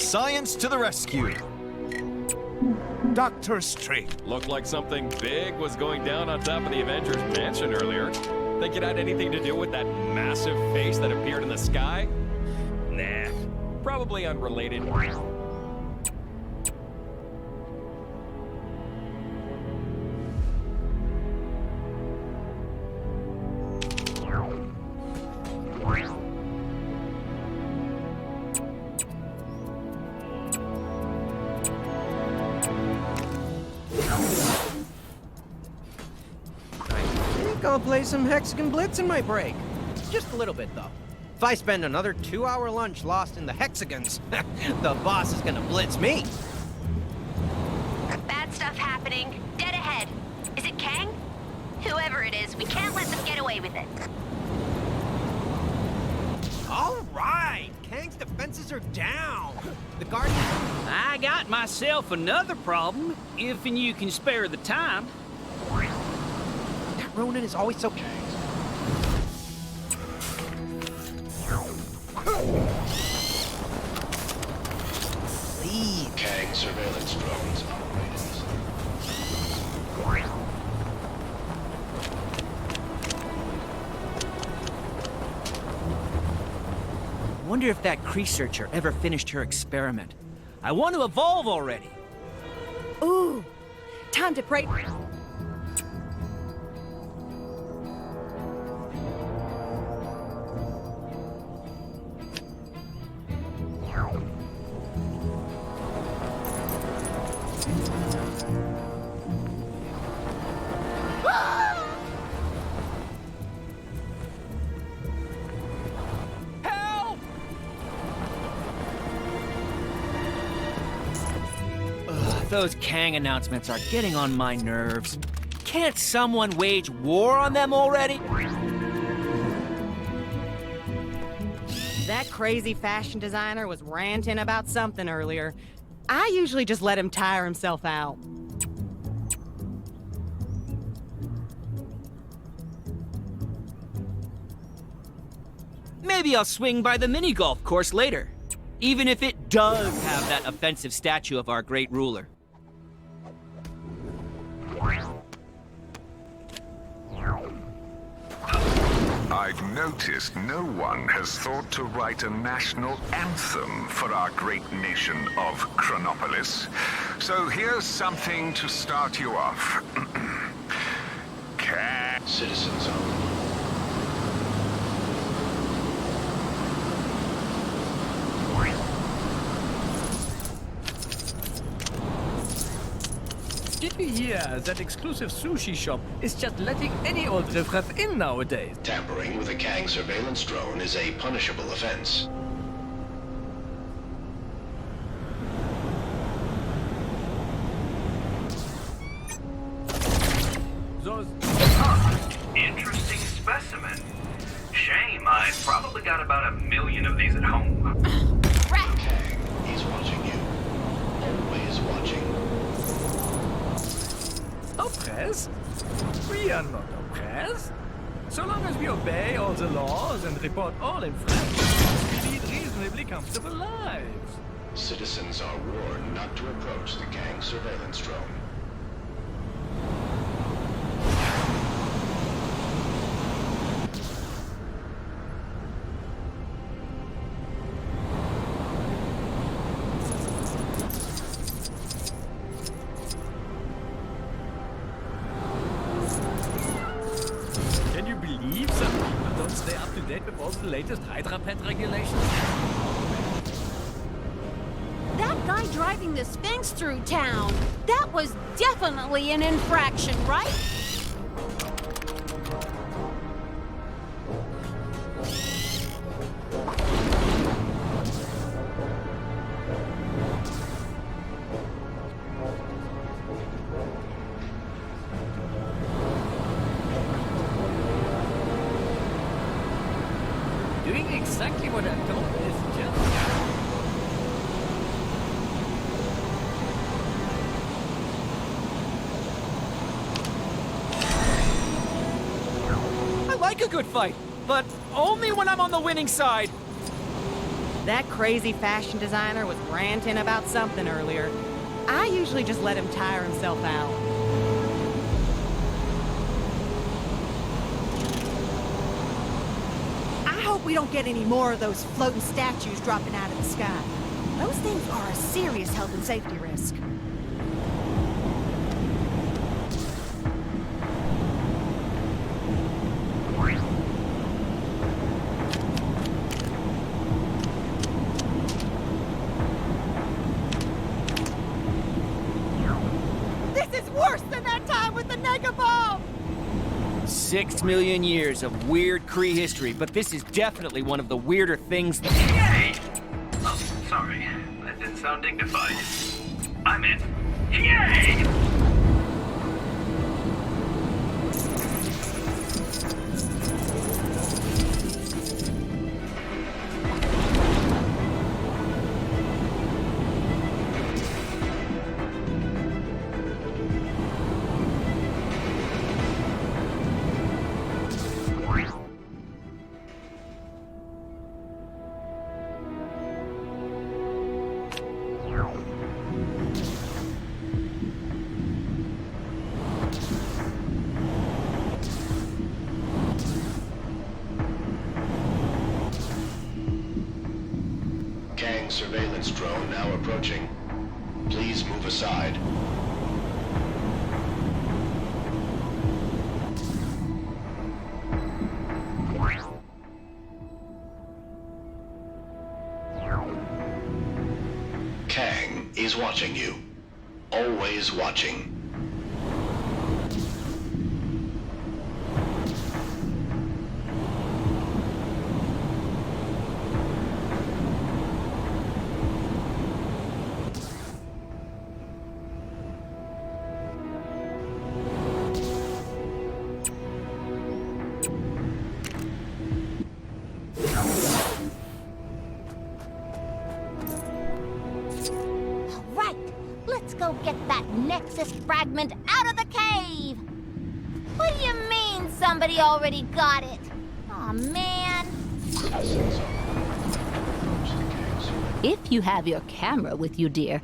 Science to the rescue. Dr. Strange. Looked like something big was going down on top of the Avengers mansion earlier. Think it had anything to do with that massive face that appeared in the sky? Nah, probably unrelated. I'll play some Hexagon Blitz in my break. Just a little bit, though. If I spend another 2-hour lunch lost in the hexagons, the boss is gonna blitz me. Bad stuff happening. Dead ahead. Is it Kang? Whoever it is, we can't let them get away with it. All right! Kang's defenses are down. The Guardians... I got myself another problem, if and you can spare the time. That Ronin is always so... Please. Kang surveillance drones operated. I wonder if that Kree searcher ever finished her experiment. I want to evolve already. Ooh, time to pray. Those Kang announcements are getting on my nerves. Can't someone wage war on them already? That crazy fashion designer was ranting about something earlier. I usually just let him tire himself out. Maybe I'll swing by the mini-golf course later, even if it does have that offensive statue of our great ruler. I've noticed no one has thought to write a national anthem for our great nation of Chronopolis. So here's something to start you off. Citizens only. Did we hear that exclusive sushi shop is just letting any old riffraff in nowadays? Tampering with a Kang surveillance drone is a punishable offense. Interesting specimen. Shame, I've probably got about 1 million of these at home. Kang, he's watching you. Always watching. Oppressed? We are not oppressed. So long as we obey all the laws and report all infractions, we lead reasonably comfortable lives. Citizens are warned not to approach the Kang surveillance drone. Can you believe some people don't stay up to date with all the latest Hydra Pet regulations? That guy driving the Sphinx through town, that was definitely an infraction, right? Doing exactly what I'm told is just... I like a good fight, but only when I'm on the winning side. That crazy fashion designer was ranting about something earlier. I usually just let him tire himself out. I hope we don't get any more of those floating statues dropping out of the sky. Those things are a serious health and safety risk. This is worse than that time with the nega bomb! 6 million years of weird Kree history, but this is definitely one of the weirder things that... Yay! Oh, sorry. That didn't sound dignified. I meant, yay! Surveillance drone now approaching. Please move aside. Kang is watching you. Always watching. Let's go get that Nexus fragment out of the cave! What do you mean somebody already got it? Aw, man. If you have your camera with you, dear,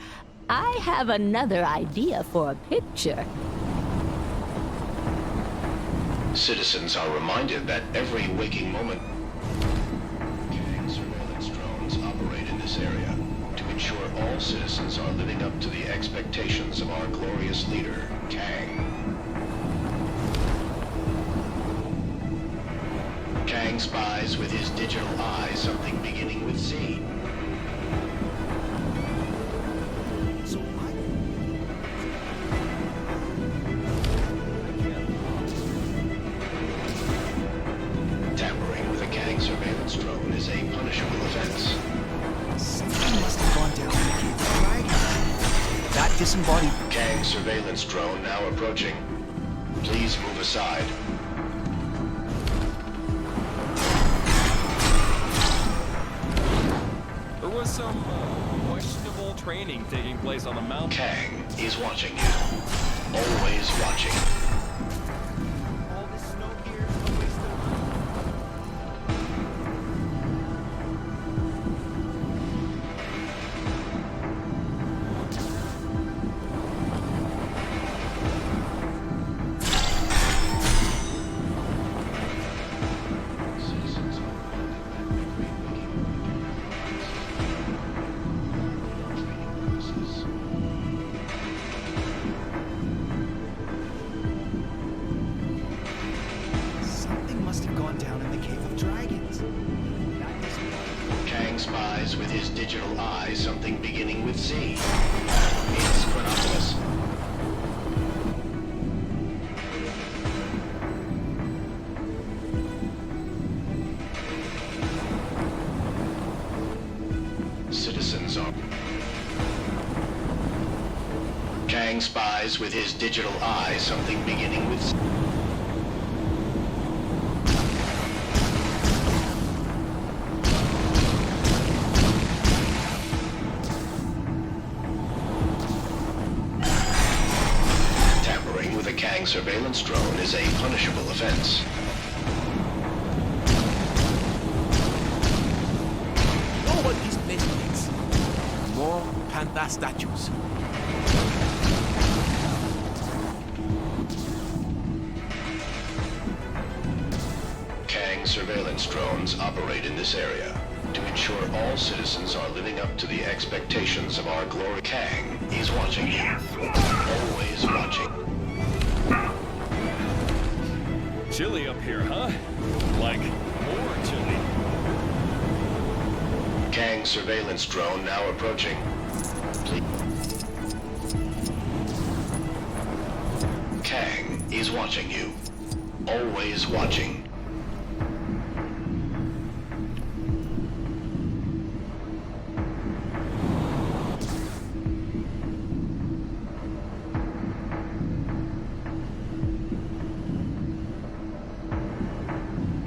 I have another idea for a picture. Citizens are reminded that every waking moment, Kang surveillance drones operate in this area to ensure all citizens are living up to the expectations of our glorious leader, Kang. Kang spies with his digital eye something beginning with Z. Tampering with a Kang surveillance drone is a punishable offense. Something must have gone down in the cave, right? That disembodied Kang surveillance drone now approaching. Please move aside. There was some questionable training taking place on the mountain. Kang is watching you. Always watching. all this snow here is a waste of time. Citizens are Something must have gone down in the Cave of Dragons. Kang spies with his digital eye something beginning with Z. It's Chronopolis. Citizens are... Kang spies with his digital eye something beginning with Z. Tampering with a Kang surveillance drone is a punishable offense. Oh, but these the statues. Kang surveillance drones operate in this area to ensure all citizens are living up to the expectations of our glory. Kang is watching you. Always watching. Chilly up here, huh? Like, more chilly. Kang surveillance drone now approaching. Kang is watching you. Always watching.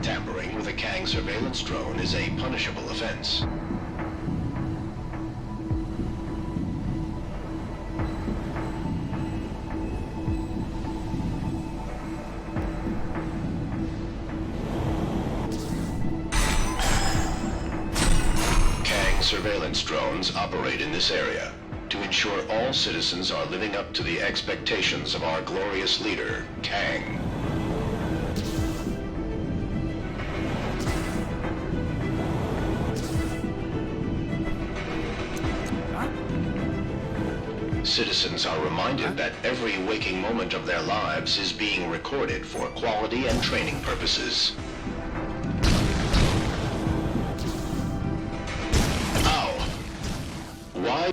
Tampering with a Kang surveillance drone is a punishable offense. Surveillance drones operate in this area to ensure all citizens are living up to the expectations of our glorious leader, Kang. Citizens are reminded that every waking moment of their lives is being recorded for quality and training purposes. Why?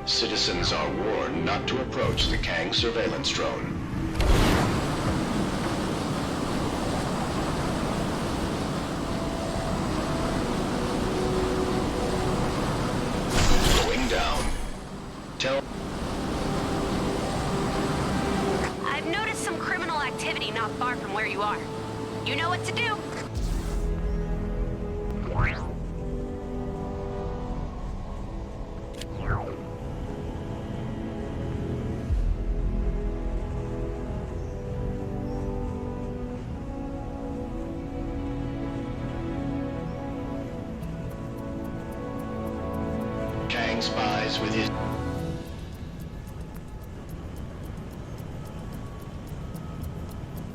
Citizens are warned not to approach the Kang surveillance drone. Going down. I've noticed some criminal activity not far from where you are. You know what to do. Kang spies with his...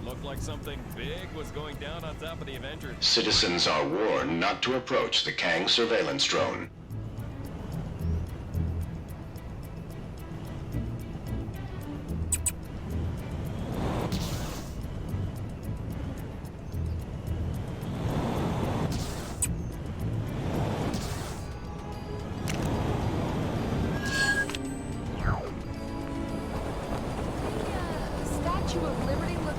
Looked like something big was going down on top of the Avengers. Citizens are warned not to approach the Kang surveillance drone. Statue of Liberty look.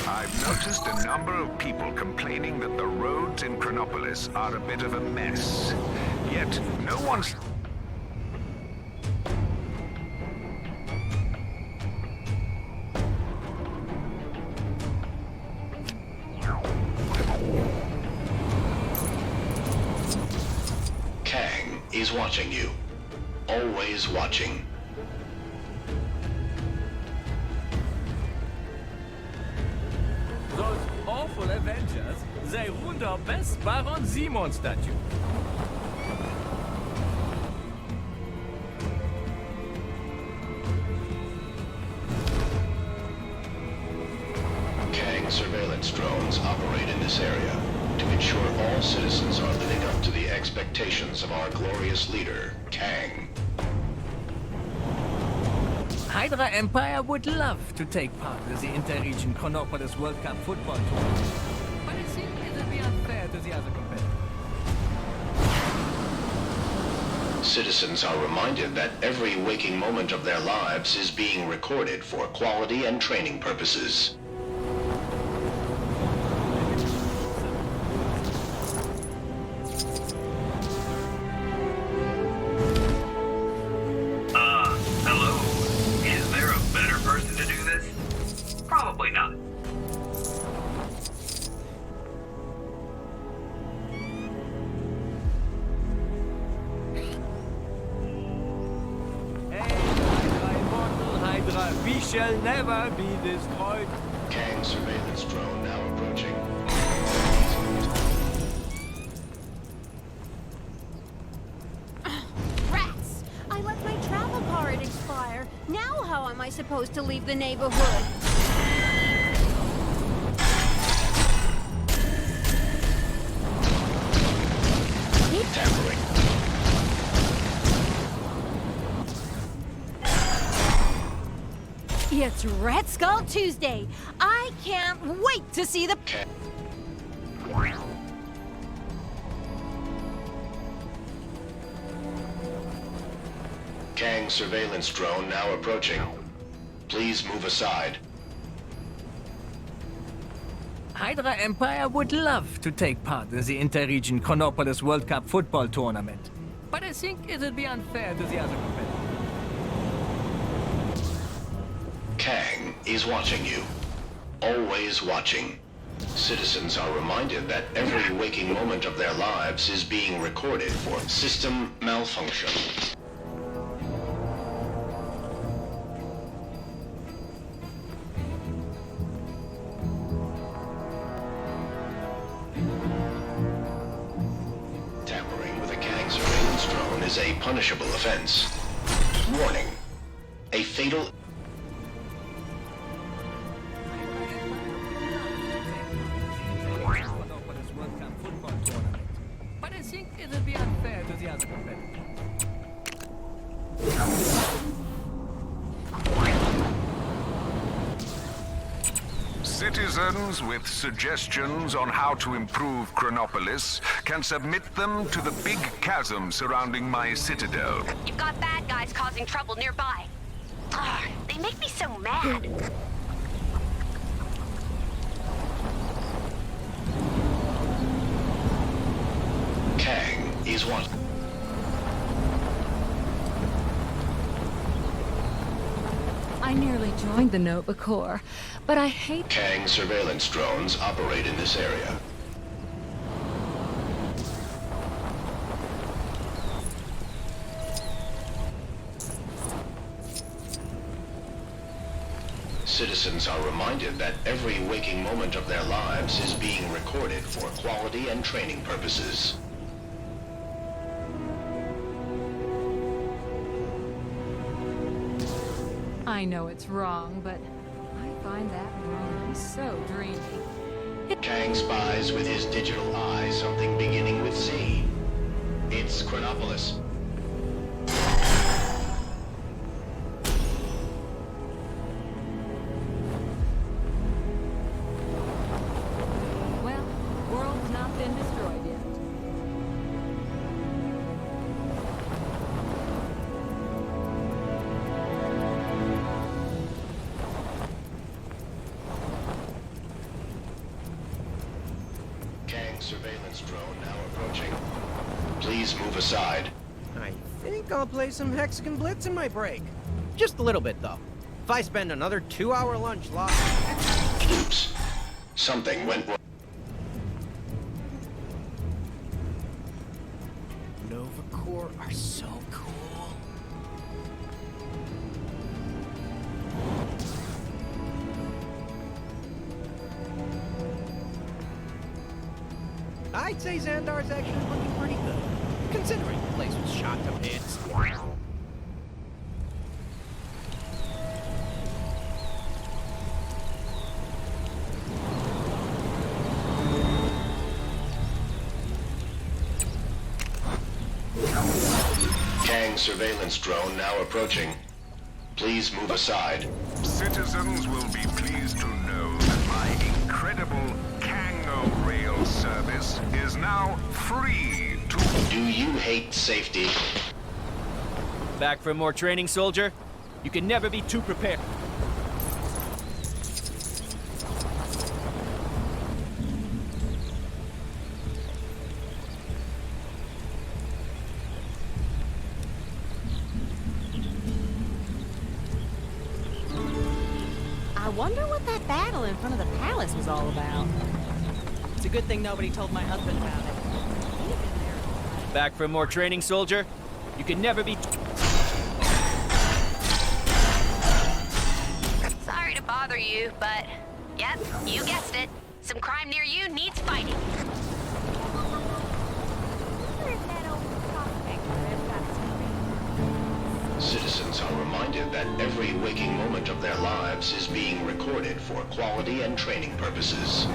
I've noticed a number of people complaining that the roads in Chronopolis are a bit of a mess. Yet, no one's... Kang is watching you. Always watching. Those awful Avengers, they ruined our best Baron Simon statue. surveillance drones operate in this area to ensure all citizens are living up to the expectations of our glorious leader, Kang. Hydra Empire would love to take part in the Interregion Chronopolis World Cup football tournament, but it seems it would be unfair to the other competitors. Citizens are reminded that every waking moment of their lives is being recorded for quality and training purposes. Hello? Is there a better person to do this? Probably not. Hydra, we shall never be destroyed. Kang surveillance drone now approaching. Rats! I let my travel card expire. Now how am I supposed to leave the neighborhood? Tampering. It's Red Skull Tuesday. I can't wait to see the... Kang surveillance drone now approaching. Please move aside. Hydra Empire would love to take part in the Interregion Chronopolis World Cup football tournament, but I think it would be unfair to the other competitors. Kang is watching you. Always watching. Citizens are reminded that every waking moment of their lives is being recorded for system malfunction. Tampering with a Kang surveillance drone is a punishable offense. Warning. A fatal... But I think it would be unfair to the other competitors. Citizens with suggestions on how to improve Chronopolis can submit them to the big chasm surrounding my citadel. You've got bad guys causing trouble nearby. Ugh, they make me so mad. Kang is one. I nearly joined the Nova Corps, but I hate... Kang surveillance drones operate in this area. Citizens are reminded that every waking moment of their lives is being recorded for quality and training purposes. I know it's wrong, but I find that room so dreamy. Kang spies with his digital eye something beginning with C. It's Chronopolis. Well, world's not been destroyed yet. Kang surveillance drone now approaching. Please move aside. I think I'll play some Hexagon Blitz in my break. Just a little bit, though. If I spend another 2-hour lunch lost... Oops. Something went wrong. Nova Corps are so cool. I'd say Xandar's actually looking pretty good, considering the place was shot to bits. Kang surveillance drone now approaching. Please move aside. Citizens will be pleased to know that my incredible Kango rail service is now free to... Do you hate safety? Back for more training, soldier? You can never be too prepared. I wonder what that battle in front of the palace was all about. It's a good thing nobody told my husband about it. Back for more training, soldier? You can never be... Sorry to bother you, but yep, you guessed it. Some crime near you needs fighting. Citizens are reminded that every waking moment of their lives is being recorded for quality and training purposes.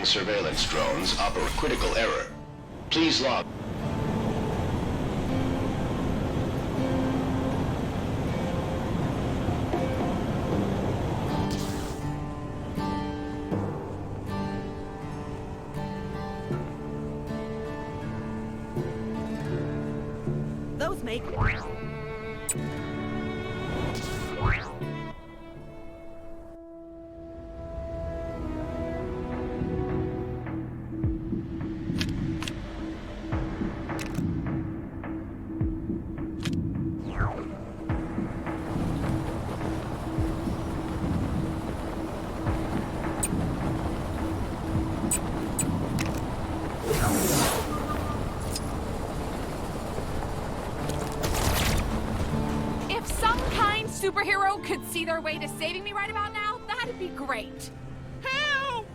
Surveillance drones operate critical error. Please log. Those make... superhero could see their way to saving me right about now, that'd be great. Help!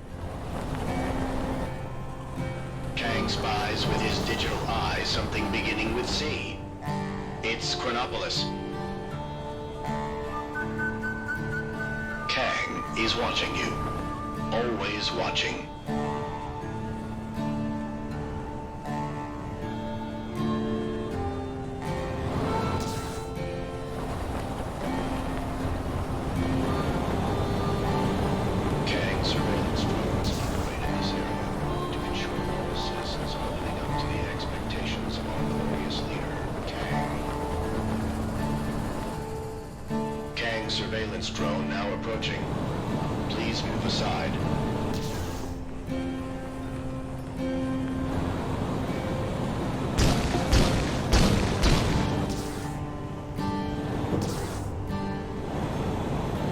Kang spies with his digital eye something beginning with C. It's Chronopolis. Kang is watching you. Always watching. Surveillance drone now approaching. Please move aside.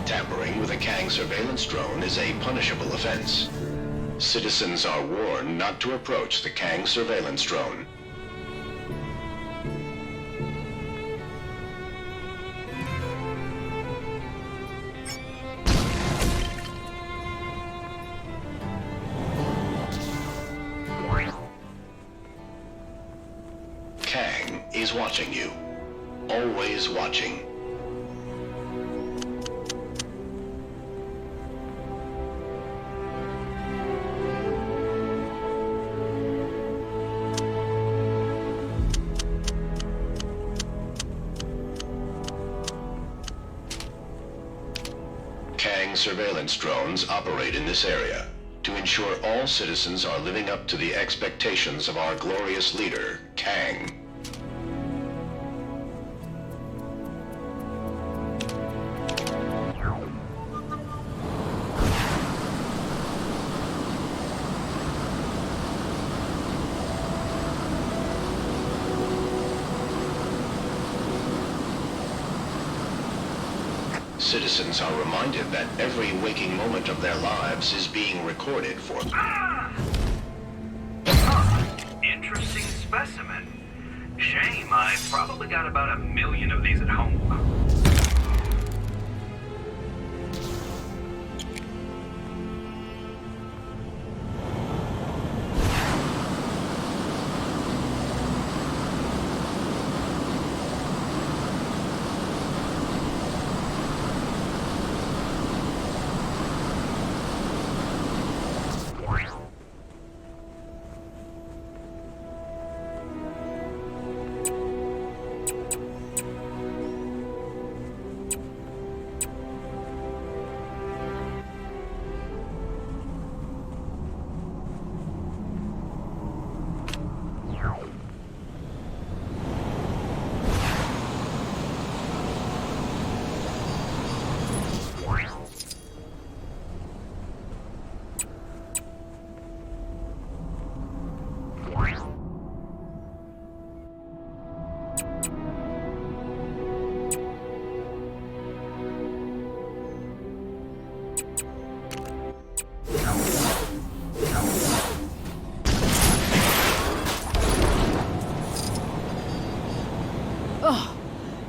Tampering with a Kang surveillance drone is a punishable offense. Citizens are warned not to approach the Kang surveillance drone. Kang is watching you. Always watching. Kang surveillance drones operate in this area to ensure all citizens are living up to the expectations of our glorious leader, Kang. Citizens are reminded that every waking moment of their lives is being recorded for... Interesting specimen. Shame, I've probably got about 1 million of these at home.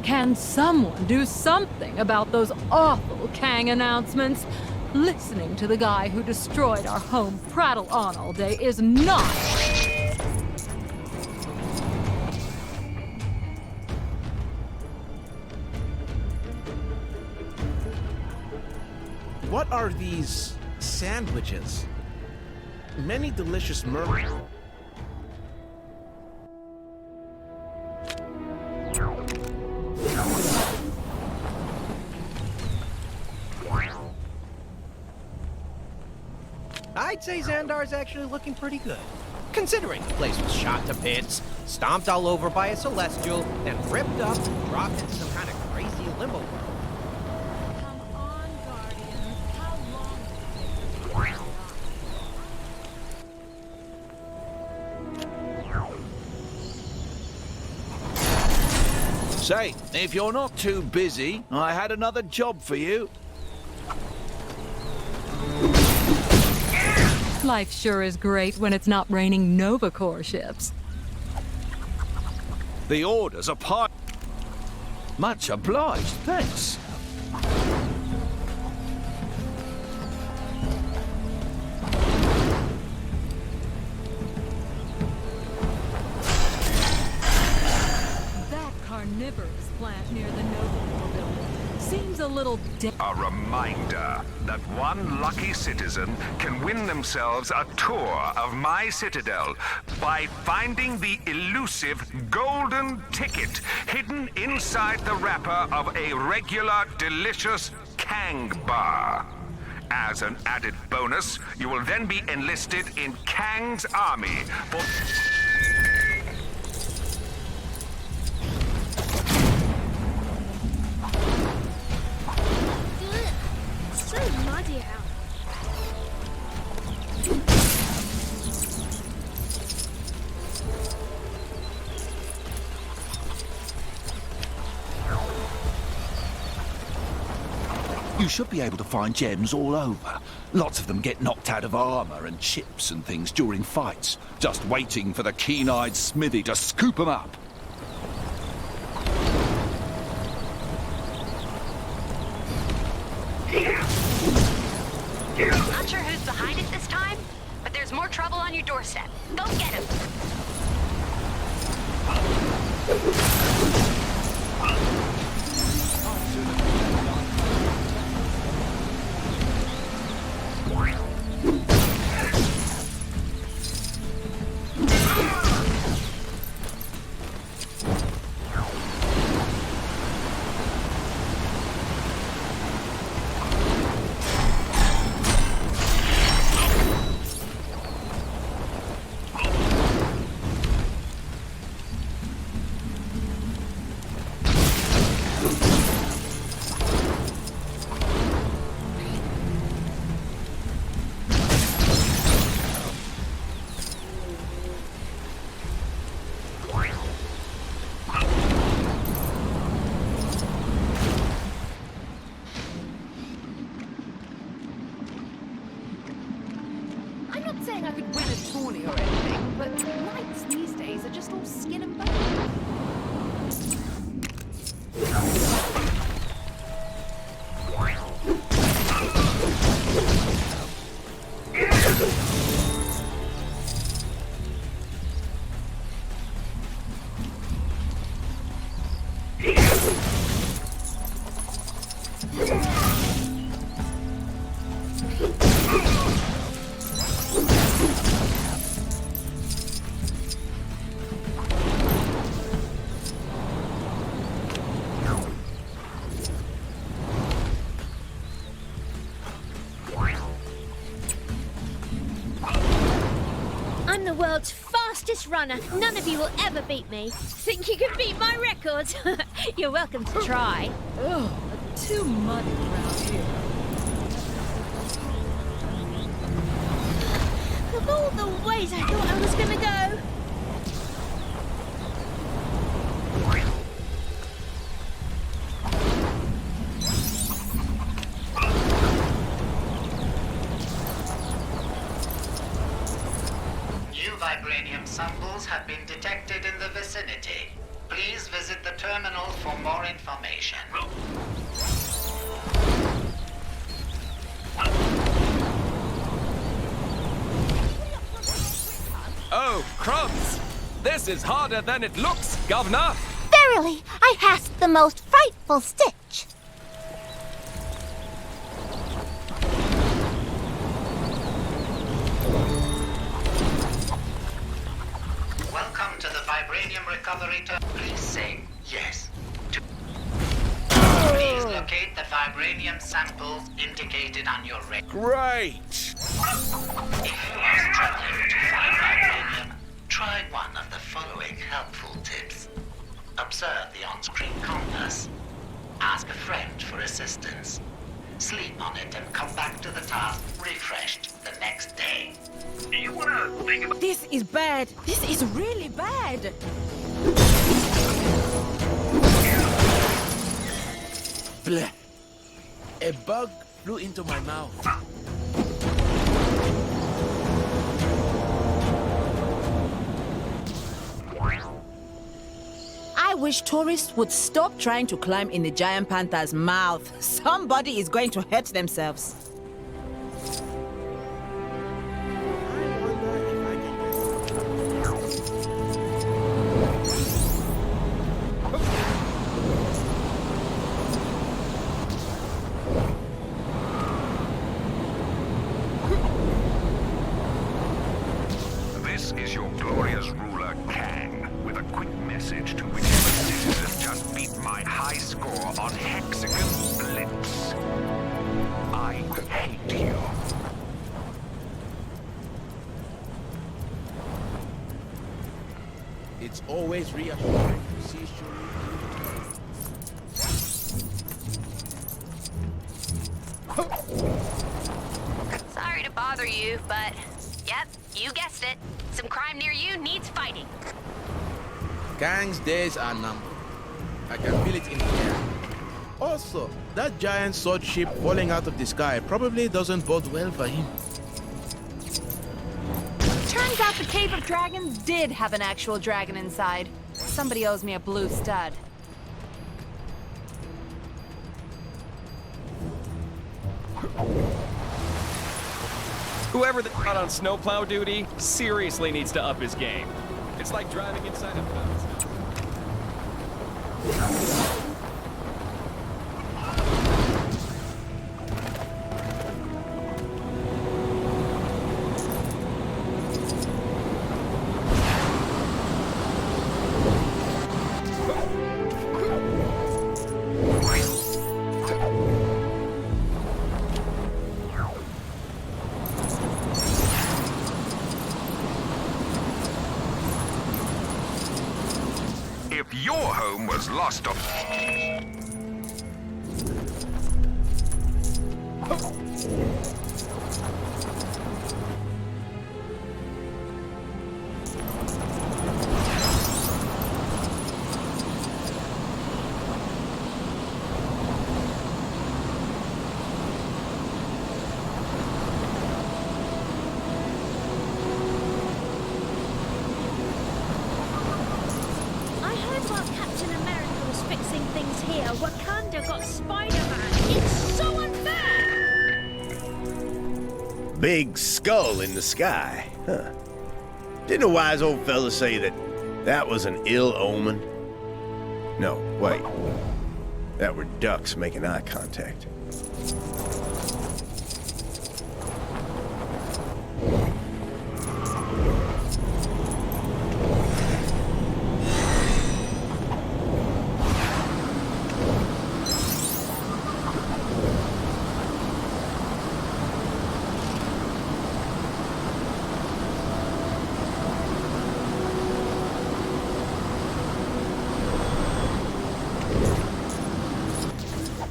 Can someone do something about those awful Kang announcements? Listening to the guy who destroyed our home prattle on all day is not... What are these sandwiches? Many delicious murmurs. I'd say Xandar's actually looking pretty good. Considering the place was shot to bits, stomped all over by a Celestial, then ripped up and dropped into some kind of crazy limbo world. Come on, Guardians. How long Say, if you're not too busy, I had another job for you. Life sure is great when it's not raining Nova Corps ships. The orders are part. Much obliged, thanks. That carnivorous plant near the Nova Corps building seems a little A reminder that one lucky citizen can win themselves a tour of my citadel by finding the elusive golden ticket hidden inside the wrapper of a regular, delicious Kang bar. As an added bonus, you will then be enlisted in Kang's army for... So muddy out. You should be able to find gems all over. Lots of them get knocked out of armor and chips and things during fights, just waiting for the keen-eyed smithy to scoop them up. Not sure who's behind it this time, but there's more trouble on your doorstep. Go get him. saying I could win a tourney or anything, but knights these days are just all skin and bone. I'm the world's fastest runner. None of you will ever beat me. Think you can beat my record? You're welcome to try. Ugh, too muddy around here. Of all the ways I thought I was gonna go. New vibranium samples have been detected in the vicinity. Please visit the terminal for more information. Oh, crumbs! This is harder than it looks, Governor! Verily, I hast the most frightful stitch. Welcome to the vibranium recovery terminal. Please say yes. Please locate the vibranium samples indicated on your record. Great! If you are struggling to find vibranium, try one of the following helpful tips. Observe the on-screen compass. Ask a friend for assistance. Sleep on it and come back to the task refreshed the next day. Do you want to think about... This is bad. This is really bad. Bleh. A bug flew into my mouth. I wish tourists would stop trying to climb in the giant panther's mouth. Somebody is going to hurt themselves. This is your glorious ruler, Kang, with a quick message to whichever citizen just beat my high score on Hexagon Blitz. I hate you. It's always reassuring to see Sorry to bother you, but yep, you guessed it. Some crime near you needs fighting. Kang's days are numbered. I can feel it in the air. Also, that giant sword ship falling out of the sky probably doesn't bode well for him. Turns out the Cave of Dragons did have an actual dragon inside. Somebody owes me a blue stud. Whoever that got on snowplow duty seriously needs to up his game. It's like driving inside a fountain. If your home was lost on... Wakanda got Spider-Man. It's so unfair! Big skull in the sky, huh? Didn't a wise old fella say that was an ill omen? No, wait. That were ducks making eye contact.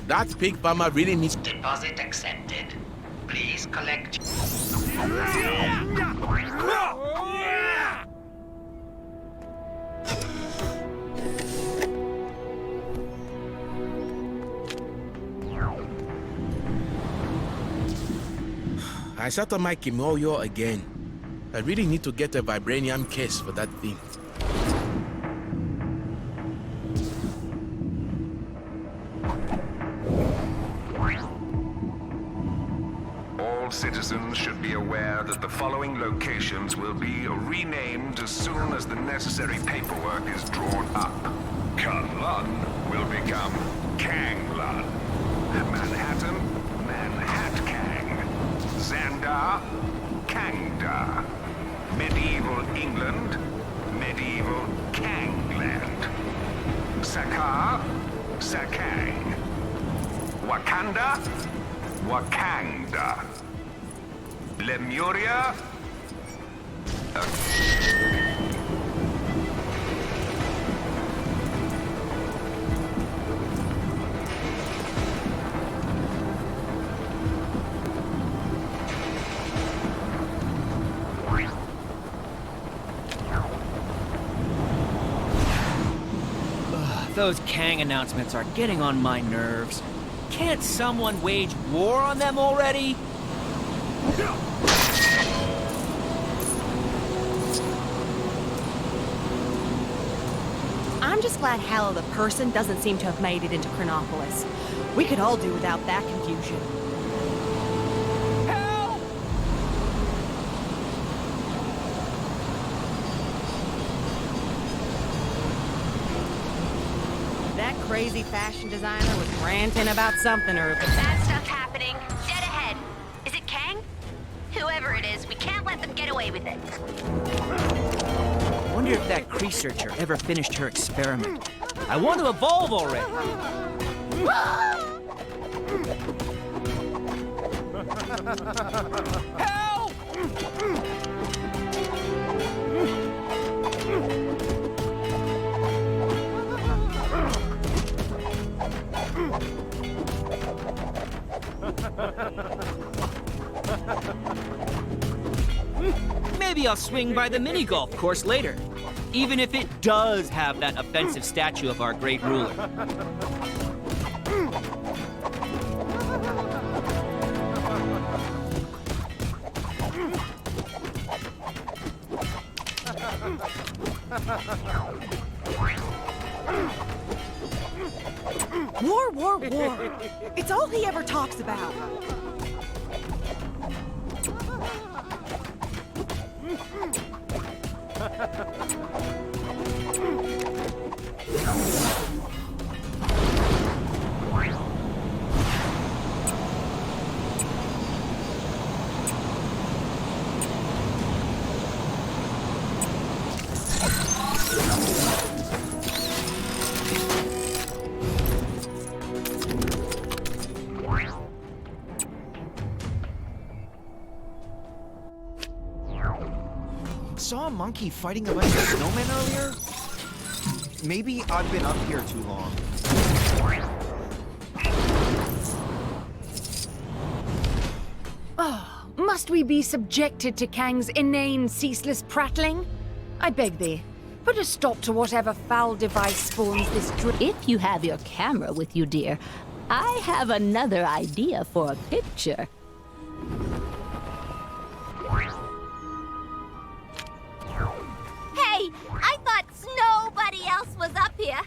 That pig farmer really needs... Deposit accepted. Please collect... I sat on my kimoyo again. I really need to get a vibranium case for that thing. All citizens should be aware that the following locations will be renamed as soon as the necessary paperwork is drawn up. Kunlun will become Kanglun. Manhattan, Manhattkang. Xandar, Kangda. Medieval England, Medieval Kangland. Sakar, Sakang. Wakanda, Wakanda. Lemuria, Those Kang announcements are getting on my nerves. Can't someone wage war on them already? I'm just glad Hallow the person doesn't seem to have made it into Chronopolis. We could all do without that confusion. That crazy fashion designer was ranting about something or... Bad stuff happening. Dead ahead. Is it Kang? Whoever it is, we can't let them get away with it. Wonder if that researcher ever finished her experiment. I want to evolve already. Help! Maybe I'll swing by the mini-golf course later, even if it does have that offensive statue of our great ruler. War, war, war. It's all he ever talks about. Saw a monkey fighting a bunch of snowmen earlier? Maybe I've been up here too long. Oh, must we be subjected to Kang's inane, ceaseless prattling? I beg thee, put a stop to whatever foul device spawns this If you have your camera with you, dear, I have another idea for a picture. Hey, I thought nobody else was up here.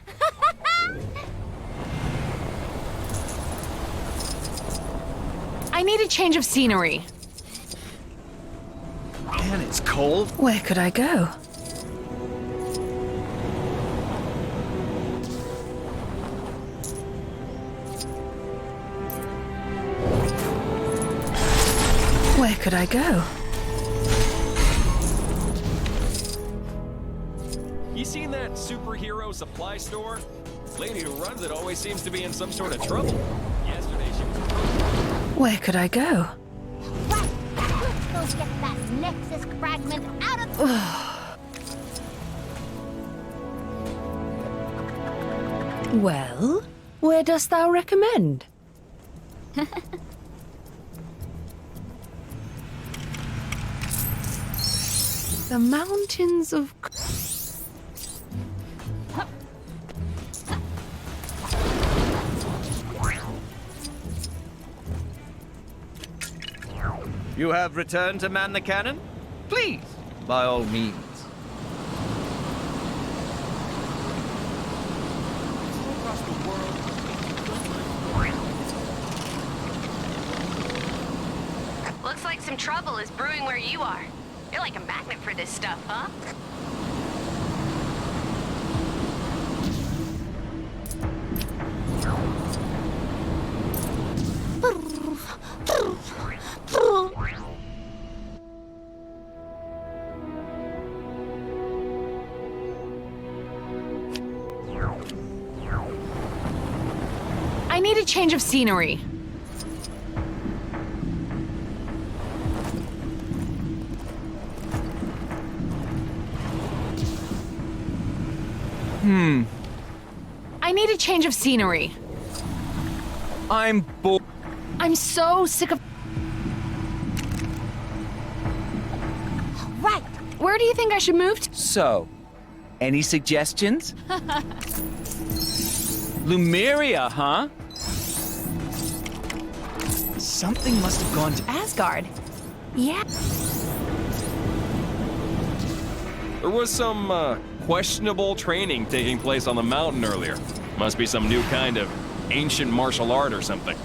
a change of scenery. Man, it's cold. Where could I go? Where could I go? You seen that superhero supply store? The lady who runs it always seems to be in some sort of trouble. Yesterday she was... Where could I go? Right, let's go get that Nexus fragment out of... Well, where dost thou recommend? The mountains of... You have returned to man the cannon? Please, by all means. Looks like some trouble is brewing where you are. You're like a magnet for this stuff, huh? I need a change of scenery. I need a change of scenery. I'm bored. I'm so sick of... Right. Where do you think I should move to? So, any suggestions? Lumeria, huh? Something must have gone to... Asgard. Yeah. There was some, questionable training taking place on the mountain earlier. Must be some new kind of ancient martial art or something.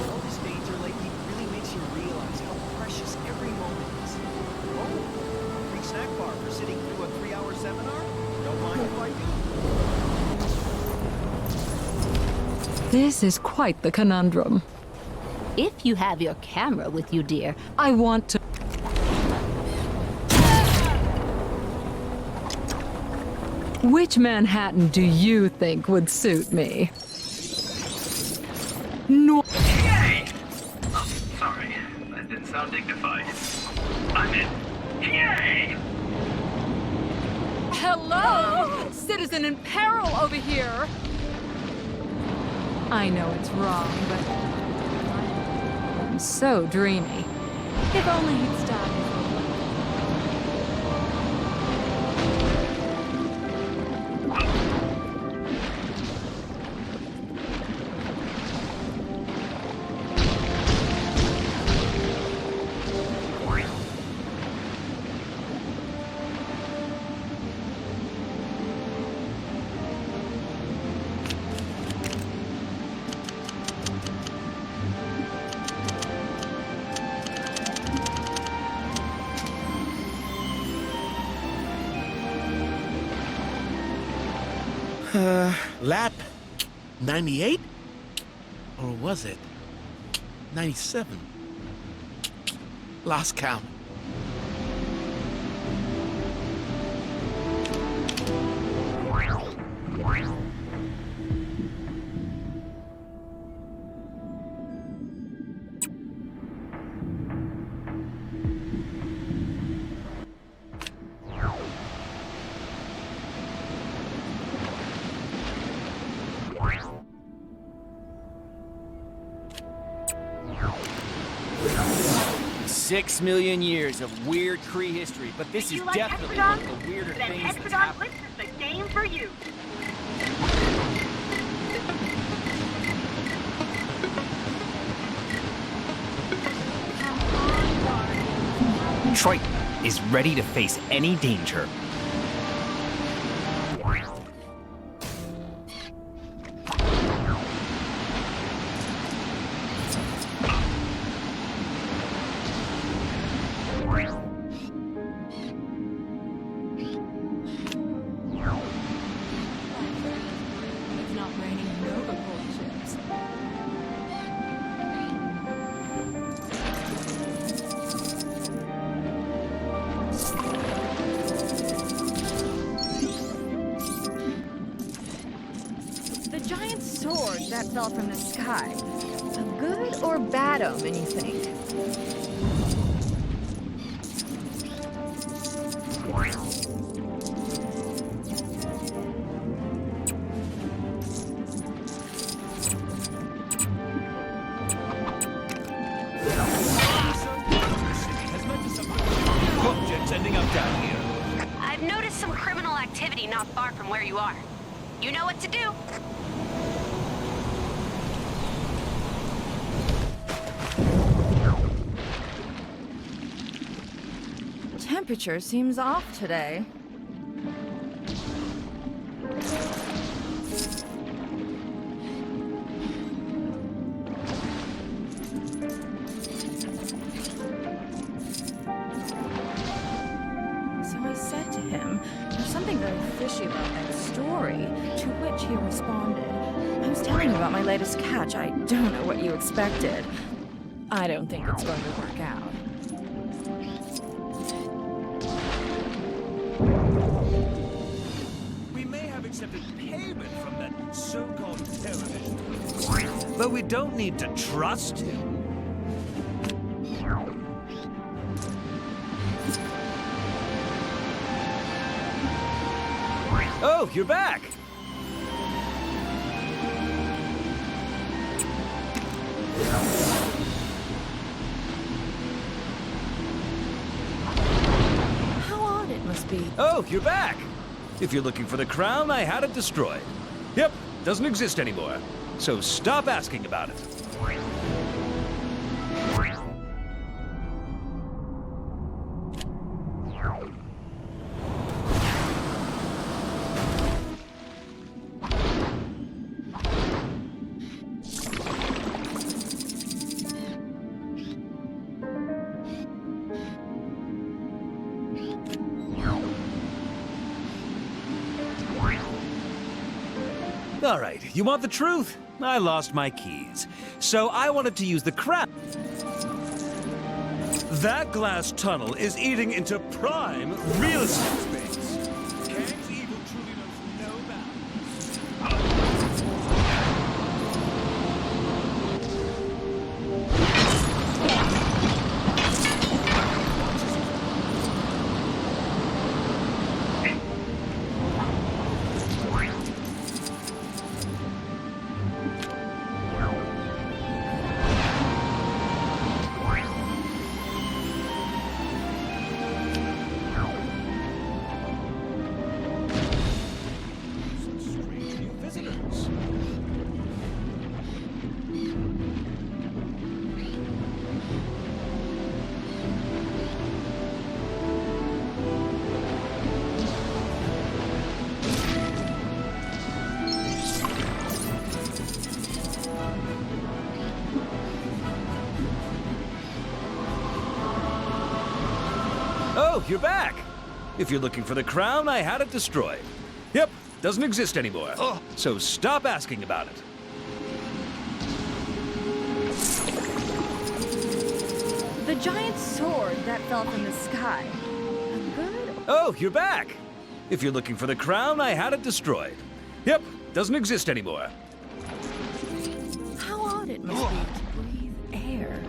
All this danger lately really makes you realize how precious every moment is. Oh, free snack bar for sitting through a 3-hour seminar? Don't mind if I do. This is quite the conundrum. If you have your camera with you, dear, I want to... Which Manhattan do you think would suit me? No. Yay! Oh, sorry. That didn't sound dignified. I'm in. Yay! Hello? Citizen in peril over here. I know it's wrong, but I'm so dreamy. If only he'd stop. Lap 98? Or was it 97? Lost count. $6 million years of weird Kree history, but this is definitely one of the weirder things that's happened. This is the game for you. Triton is ready to face any danger. giant sword that fell from the sky. A good or bad omen, you think? Objects ending up down here. I've noticed some criminal activity not far from where you are. You know what to do. Temperature seems off today. So I said to him, there's something very fishy about that story, to which he responded, I was telling you about my latest catch. I don't know what you expected. I don't think it's going to work out. We may have accepted payment from that so-called television, but we don't need to trust him. Oh, you're back! How odd it must be. Oh, you're back! If you're looking for the crown, I had it destroyed. Yep, doesn't exist anymore. So stop asking about it. All right, you want the truth? I lost my keys, so I wanted to use the crown. That glass tunnel is eating into prime real estate space. Kang's evil truly knows no bounds. Oh, you're back! If you're looking for the crown, I had it destroyed. Yep, doesn't exist anymore. So stop asking about it. The giant sword that fell from the sky. A good. Oh, you're back! If you're looking for the crown, I had it destroyed. Yep, doesn't exist anymore. How odd it must be to breathe air.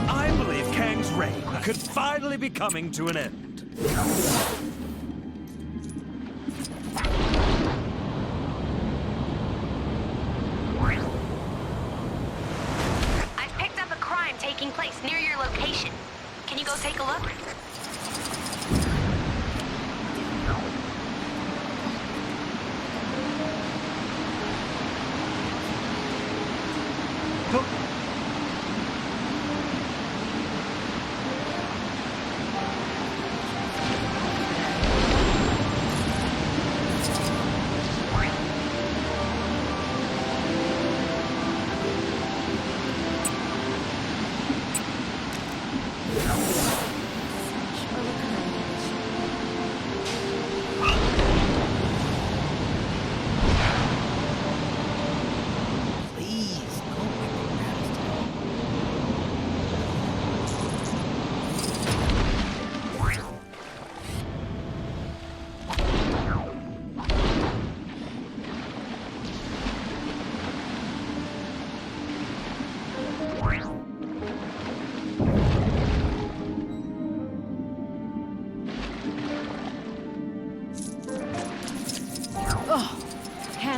I believe Kang's reign could finally be coming to an end. I've picked up a crime taking place near your location. Can you go take a look?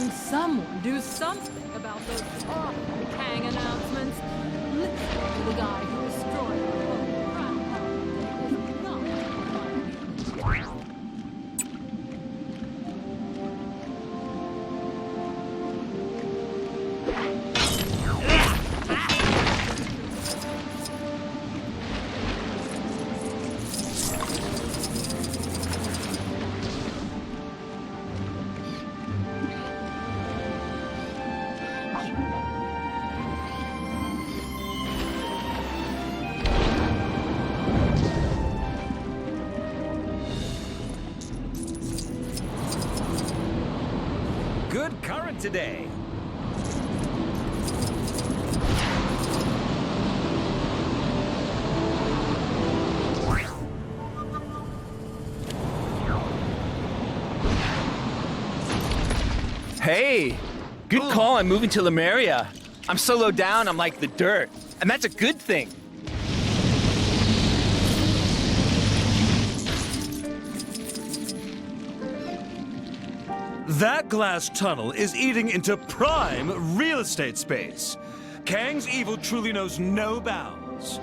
Can someone do something about those awful Kang announcements? Listen to the guy who destroyed our whole crowd holiday is not funny. Good current today. Hey, good call on moving to Lemuria. I'm so low down, I'm like the dirt. And that's a good thing. That glass tunnel is eating into prime real estate space. Kang's evil truly knows no bounds.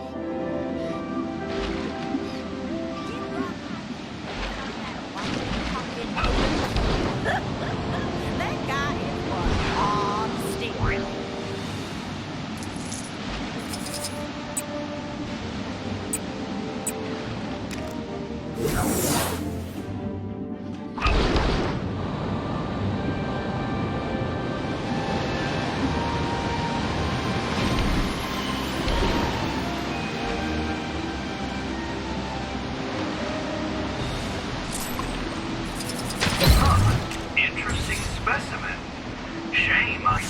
That guy is one on steering. Interesting specimen. Shame I